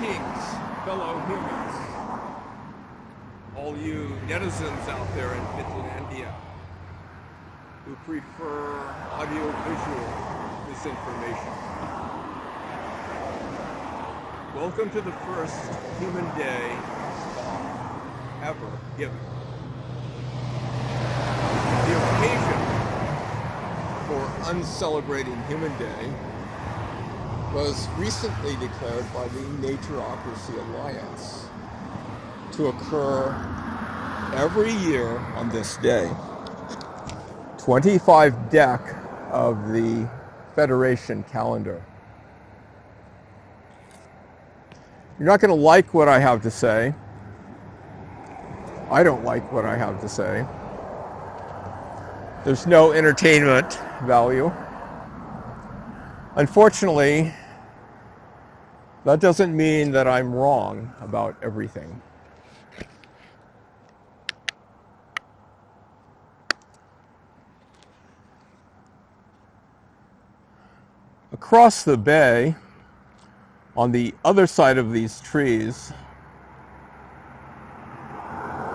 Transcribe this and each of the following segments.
Greetings, fellow humans, all you netizens out there in Finlandia who prefer audio-visual misinformation. Welcome to the first Human Day talk ever given. The occasion for uncelebrating Human Day was recently declared by the Natureocracy Alliance to occur every year on this day. 25 dec of the Federation calendar. You're not going to like what I have to say. I don't like what I have to say. There's no entertainment value. Unfortunately, that doesn't mean that I'm wrong about everything. Across the bay, on the other side of these trees,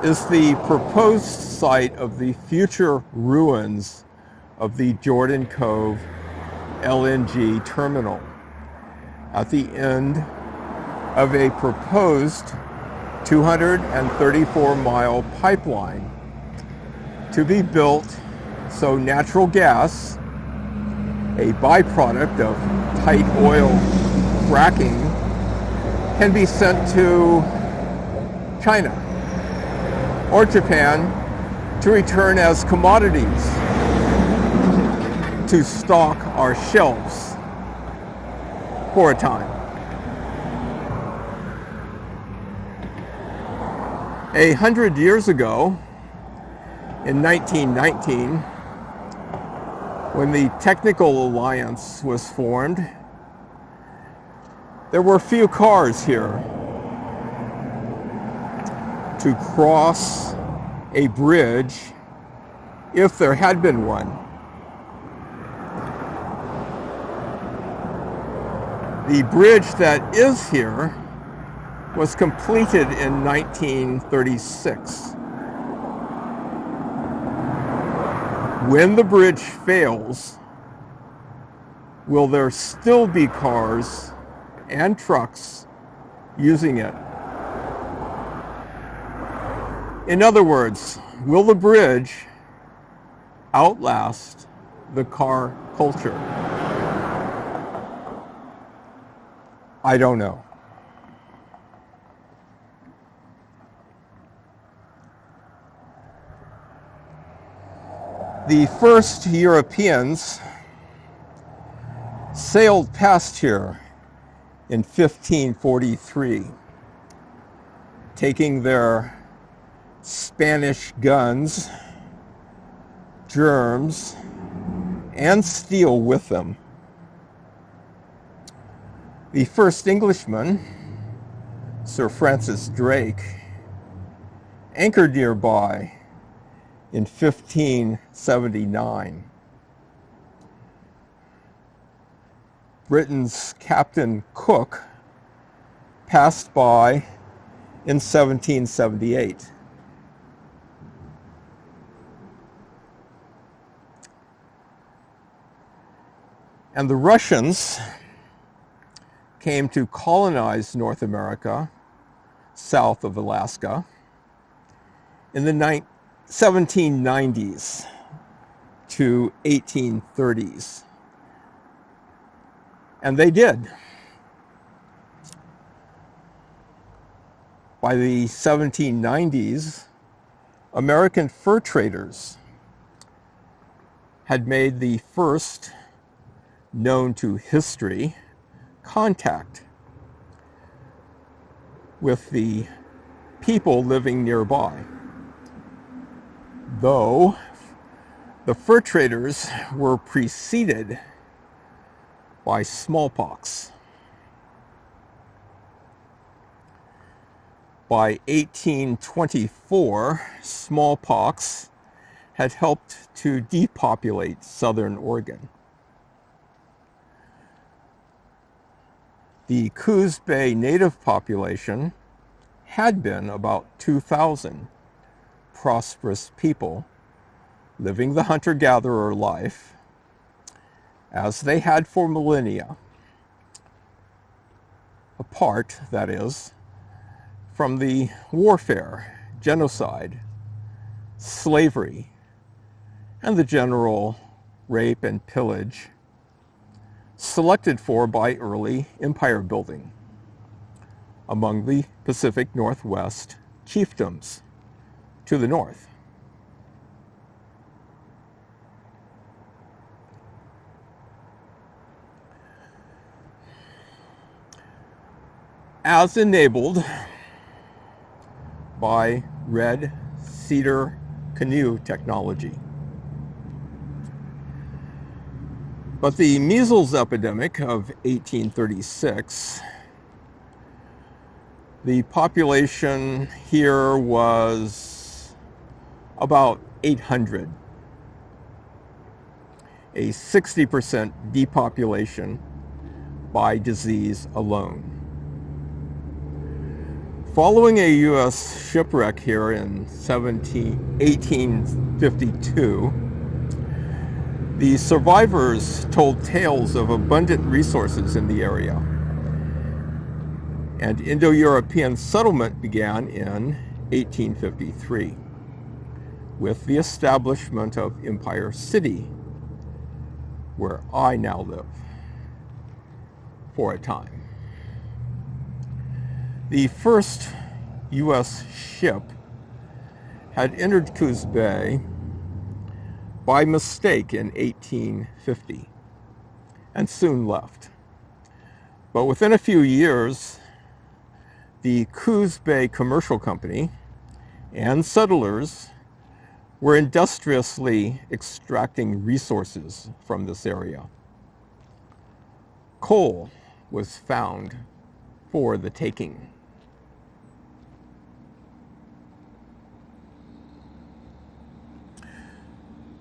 is the proposed site of the future ruins of the Jordan Cove LNG terminal at the end of a proposed 234-mile pipeline to be built so natural gas, a byproduct of tight oil fracking, can be sent to China or Japan to return as commodities to stock our shelves for a time. 100 years ago, in 1919, when the Technical Alliance was formed, there were few cars here to cross a bridge, if there had been one. The bridge that is here was completed in 1936. When the bridge fails, will there still be cars and trucks using it? In other words, will the bridge outlast the car culture? I don't know. The first Europeans sailed past here in 1543, taking their Spanish guns, germs, and steel with them. The first Englishman, Sir Francis Drake, anchored nearby in 1579. Britain's Captain Cook passed by in 1778. And the Russians came to colonize North America, south of Alaska, in the 1790s to 1830s. And they did. By the 1790s, American fur traders had made the first, known to history, contact with the people living nearby. Though the fur traders were preceded by smallpox. By 1824, smallpox had helped to depopulate southern Oregon. The Coos Bay native population had been about 2,000 prosperous people living the hunter-gatherer life as they had for millennia, apart, that is, from the warfare, genocide, slavery, and the general rape and pillage selected for by early empire building among the Pacific Northwest chiefdoms to the north. As enabled by red cedar canoe technology. But the measles epidemic of 1836, the population here was about 800, a 60% depopulation by disease alone. Following a U.S. shipwreck here in 1852, the survivors told tales of abundant resources in the area, and Indo-European settlement began in 1853 with the establishment of Empire City, where I now live for a time. The first U.S. ship had entered Coos Bay by mistake in 1850 and soon left. But within a few years, the Coos Bay Commercial Company and settlers were industriously extracting resources from this area. Coal was found for the taking.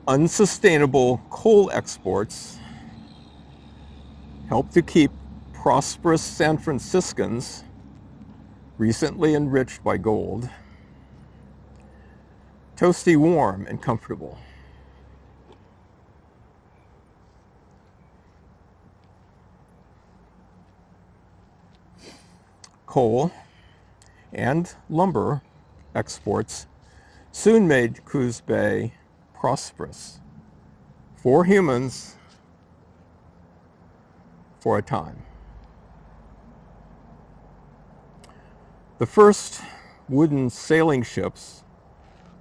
Unsustainable coal exports helped to keep prosperous San Franciscans, recently enriched by gold, toasty warm and comfortable. Coal and lumber exports soon made Coos Bay prosperous for humans for a time. The first wooden sailing ships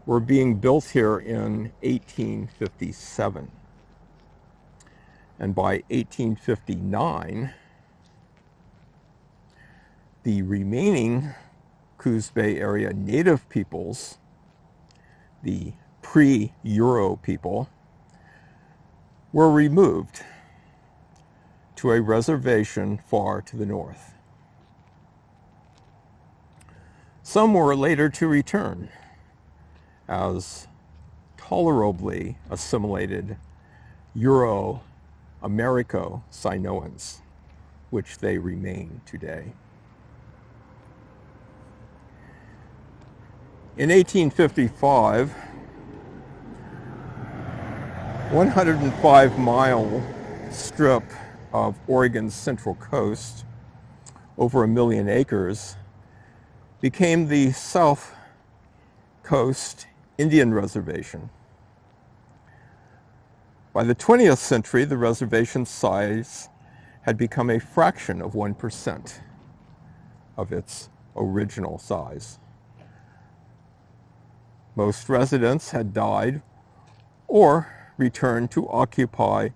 were being built here in 1857. And by 1859, the remaining Coos Bay area native peoples, the pre-Euro people, were removed to a reservation far to the north. Some were later to return as tolerably assimilated Euro-Americo-Sinoans, which they remain today. In 1855, 105-mile strip of Oregon's central coast, over 1 million acres, became the South Coast Indian Reservation. By the 20th century, the reservation size had become a fraction of 1% of its original size. Most residents had died or returned to occupy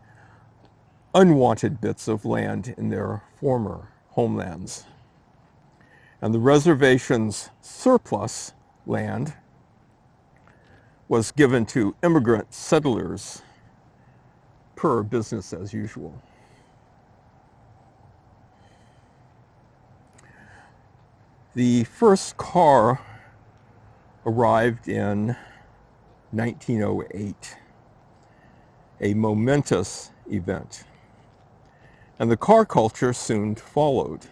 unwanted bits of land in their former homelands. And the reservation's surplus land was given to immigrant settlers per business as usual. The first car arrived in 1908, a momentous event, and the car culture soon followed.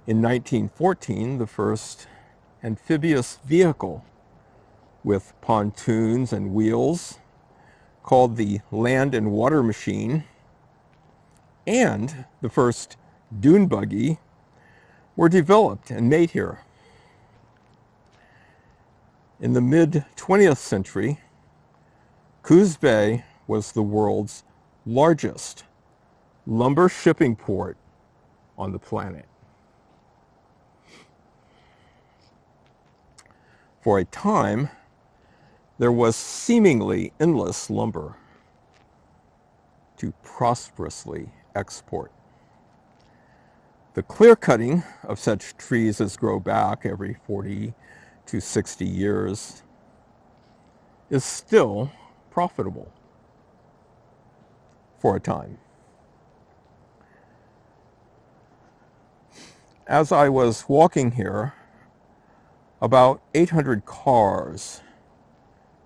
In 1914, the first amphibious vehicle with pontoons and wheels, called the Land and Water Machine, and the first dune buggy were developed and made here. In the mid-20th century, Coos Bay was the world's largest lumber shipping port on the planet. For a time, there was seemingly endless lumber to prosperously export. The clear-cutting of such trees as grow back every 40 to 60 years is still profitable for a time. As I was walking here, about 800 cars,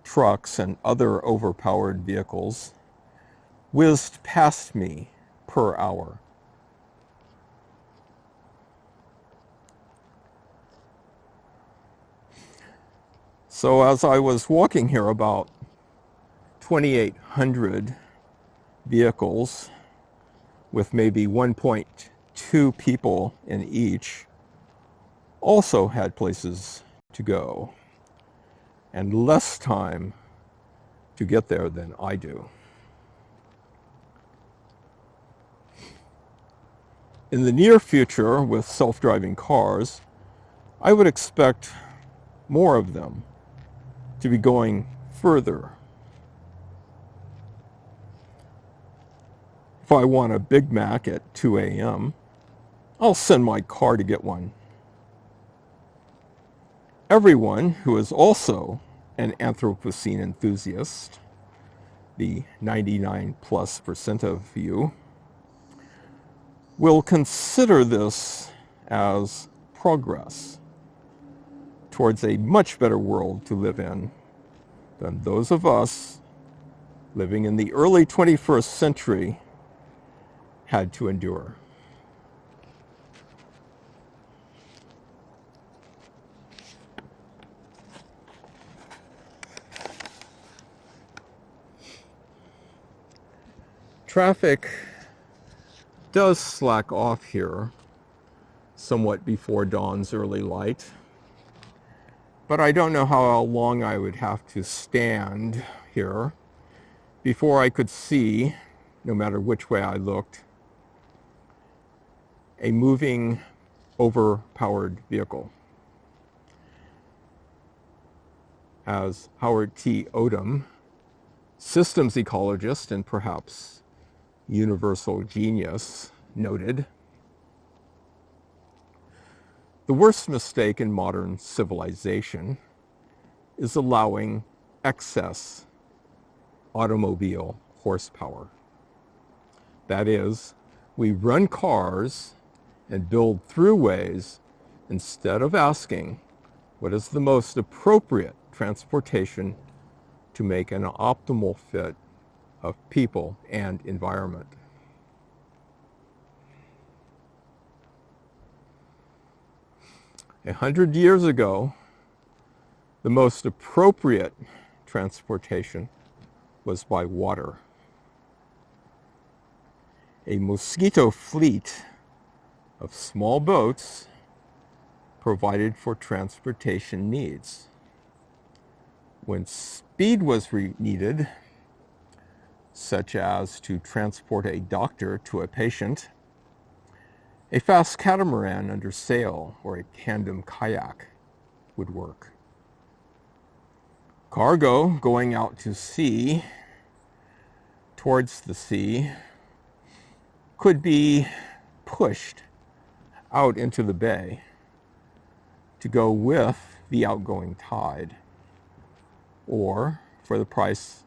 trucks, and other overpowered vehicles whizzed past me per hour. So as I was walking here, about 2,800 vehicles with maybe 1.2 people in each also had places to go and less time to get there than I do. In the near future, with self-driving cars, I would expect more of them to be going further. If I want a Big Mac at 2 a.m., I'll send my car to get one. Everyone who is also an Anthropocene enthusiast, the 99+% of you, will consider this as progress towards a much better world to live in than those of us living in the early 21st century had to endure. Traffic does slack off here somewhat before dawn's early light, but I don't know how long I would have to stand here before I could see, no matter which way I looked, a moving, overpowered vehicle. As Howard T. Odum, systems ecologist and perhaps universal genius, noted, the worst mistake in modern civilization is allowing excess automobile horsepower. That is, we run cars and build throughways instead of asking what is the most appropriate transportation to make an optimal fit of people and environment. A 100 years ago, the most appropriate transportation was by water. A mosquito fleet of small boats provided for transportation needs. When speed was needed, such as to transport a doctor to a patient, a fast catamaran under sail or a tandem kayak would work. Cargo going out to sea, towards the sea, could be pushed out into the bay to go with the outgoing tide, or for the price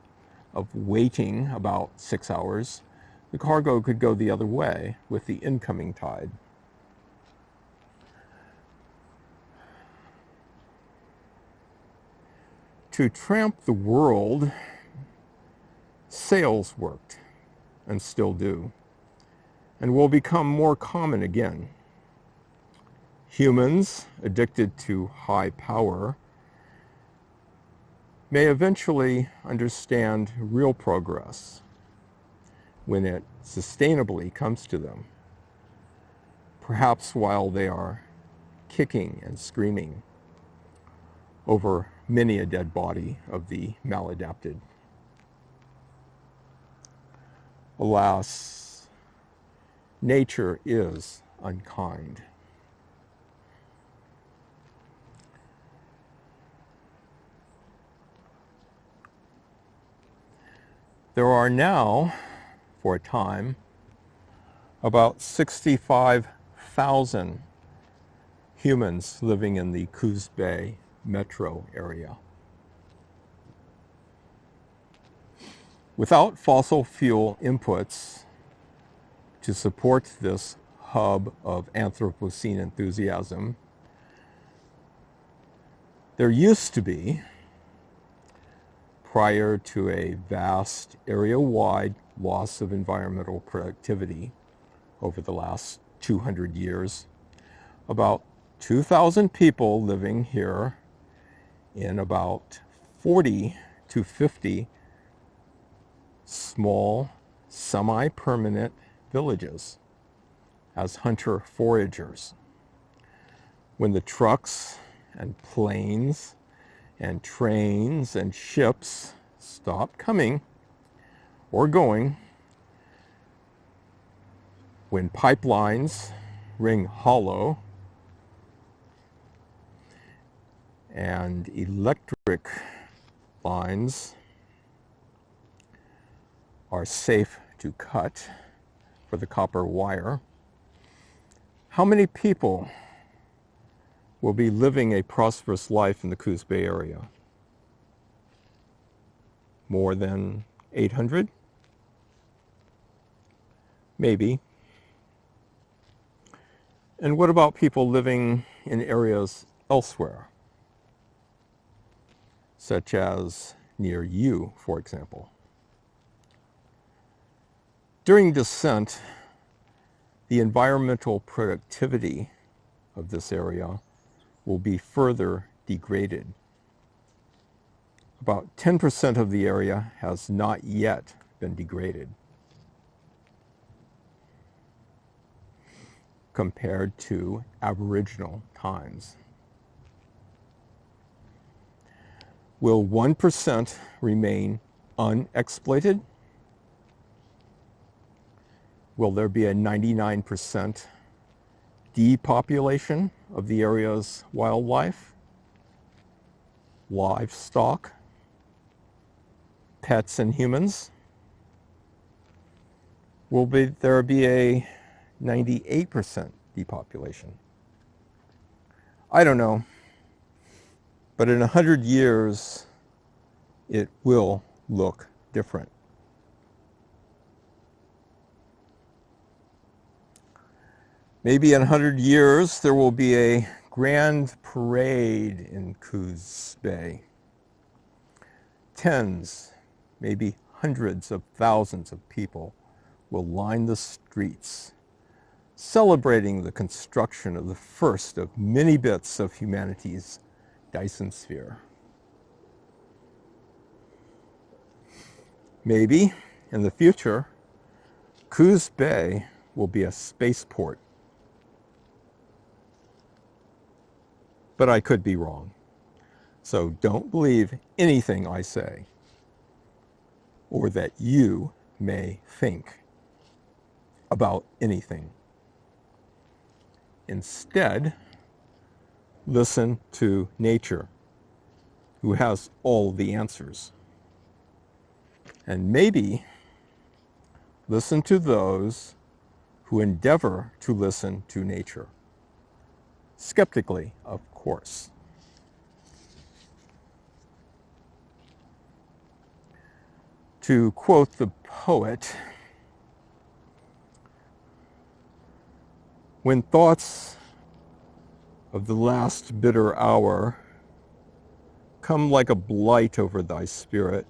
of waiting about 6 hours, the cargo could go the other way with the incoming tide. To tramp the world, sails worked and still do, and will become more common again. Humans addicted to high power may eventually understand real progress when it sustainably comes to them, perhaps while they are kicking and screaming over many a dead body of the maladapted. Alas, nature is unkind. There are now, for a time, about 65,000 humans living in the Coos Bay metro area. Without fossil fuel inputs to support this hub of Anthropocene enthusiasm, there used to be, prior to a vast area-wide loss of environmental productivity over the last 200 years, about 2,000 people living here in about 40 to 50 small, semi-permanent villages as hunter-foragers. When the trucks and planes and trains and ships stop coming or going, when pipelines ring hollow and electric lines are safe to cut for the copper wire, how many people will be living a prosperous life in the Coos Bay area? More than 800? Maybe. And what about people living in areas elsewhere, such as near you, for example? During descent, the environmental productivity of this area will be further degraded. About 10% of the area has not yet been degraded compared to Aboriginal times. Will 1% remain unexploited? Will there be a 99% depopulation of the area's wildlife, livestock, pets and humans? Will there be a 98% depopulation? I don't know, but in 100 years, it will look different. Maybe in 100 years, there will be a grand parade in Coos Bay. Tens, maybe hundreds of thousands of people will line the streets, celebrating the construction of the first of many bits of humanity's Dyson sphere. Maybe, in the future, Coos Bay will be a spaceport. But I could be wrong. So don't believe anything I say or that you may think about anything. Instead, listen to nature, who has all the answers. And maybe listen to those who endeavor to listen to nature. Skeptically, of course. To quote the poet, when thoughts of the last bitter hour come like a blight over thy spirit,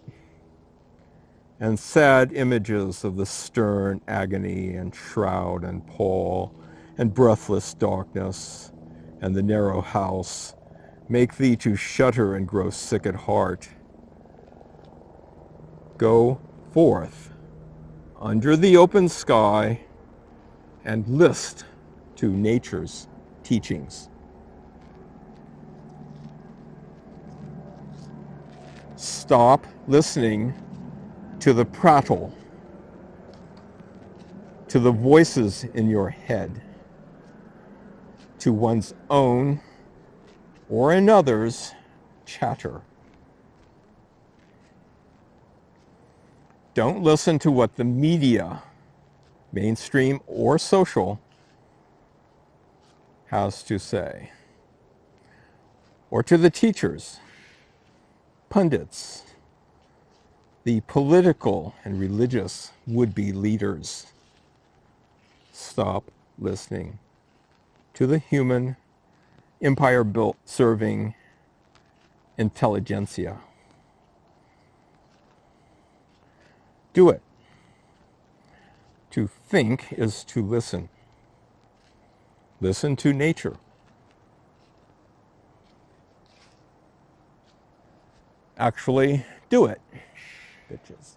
and sad images of the stern agony and shroud and pall and breathless darkness and the narrow house make thee to shudder and grow sick at heart. Go forth under the open sky and list to nature's teachings. Stop listening to the prattle, to the voices in your head, to one's own or another's chatter. Don't listen to what the media, mainstream or social, has to say, or to the teachers, pundits, the political and religious would-be leaders. Stop listening to the human, empire-built serving intelligentsia. Do it. To think is to listen. Listen to nature. Actually, do it, bitches.